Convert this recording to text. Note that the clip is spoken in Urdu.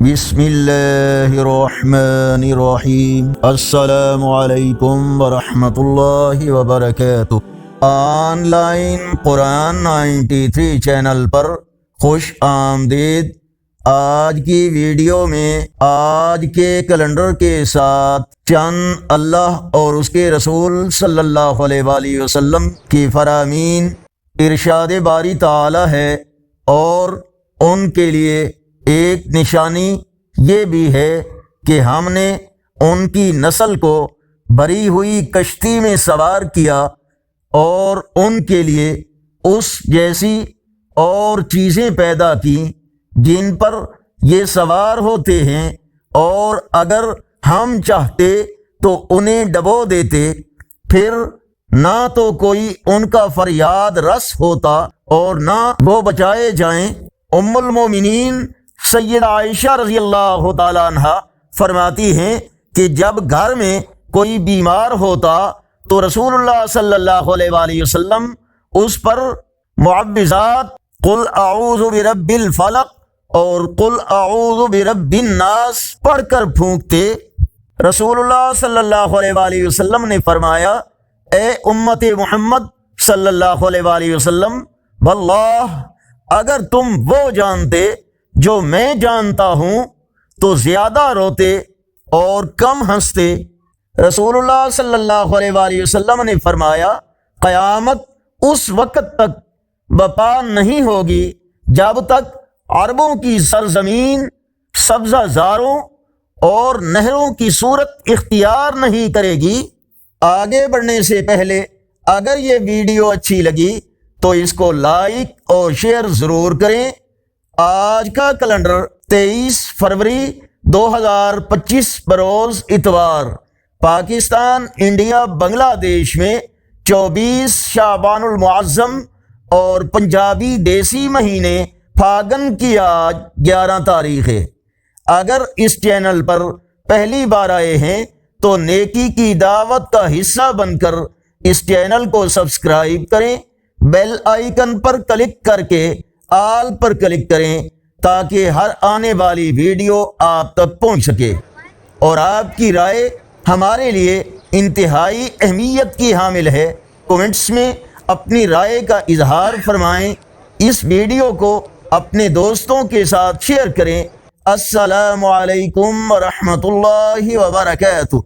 بسم اللہ الرحمن الرحیم۔ السلام علیکم ورحمۃ اللہ وبرکاتہ۔ آن لائن قرآن 93 چینل پر خوش آمدید۔ آج کی ویڈیو میں آج کے کیلنڈر کے ساتھ چند اللہ اور اس کے رسول صلی اللہ علیہ وآلہ وسلم کی فرامین ارشاد باری تعالی ہے، اور ان کے لیے ایک نشانی یہ بھی ہے کہ ہم نے ان کی نسل کو بھری ہوئی کشتی میں سوار کیا اور ان کے لیے اس جیسی اور چیزیں پیدا کی جن پر یہ سوار ہوتے ہیں، اور اگر ہم چاہتے تو انہیں ڈبو دیتے، پھر نہ تو کوئی ان کا فریاد رس ہوتا اور نہ وہ بچائے جائیں۔ ام المومنین سیدہ عائشہ رضی اللہ تعالیٰ عنہ فرماتی ہیں کہ جب گھر میں کوئی بیمار ہوتا تو رسول اللہ صلی اللہ علیہ وآلہ وسلم اس پر معوذات قل اعوذ برب الفلق اور قل اعوذ برب الناس پڑھ کر پھونکتے۔ رسول اللہ صلی اللہ علیہ وآلہ وسلم نے فرمایا، اے امت محمد صلی اللہ علیہ وآلہ وسلم، واللہ اگر تم وہ جانتے جو میں جانتا ہوں تو زیادہ روتے اور کم ہنستے۔ رسول اللہ صلی اللہ علیہ وآلہ وسلم نے فرمایا، قیامت اس وقت تک برپا نہیں ہوگی جب تک عربوں کی سرزمین سبزہ زاروں اور نہروں کی صورت اختیار نہیں کرے گی۔ آگے بڑھنے سے پہلے اگر یہ ویڈیو اچھی لگی تو اس کو لائک اور شیئر ضرور کریں۔ آج کا کیلنڈر 23 فروری 2025 بروز اتوار، پاکستان انڈیا بنگلہ دیش میں 24 شعبان المعظم اور پنجابی دیسی مہینے پھاگن کی آج 11 تاریخ ہے۔ اگر اس چینل پر پہلی بار آئے ہیں تو نیکی کی دعوت کا حصہ بن کر اس چینل کو سبسکرائب کریں، بیل آئیکن پر کلک کر کے آل پر کلک کریں تاکہ ہر آنے والی ویڈیو آپ تک پہنچ سکے، اور آپ کی رائے ہمارے لیے انتہائی اہمیت کی حامل ہے۔ کومنٹس میں اپنی رائے کا اظہار فرمائیں۔ اس ویڈیو کو اپنے دوستوں کے ساتھ شیئر کریں۔ السلام علیکم ورحمۃ اللہ وبرکاتہ۔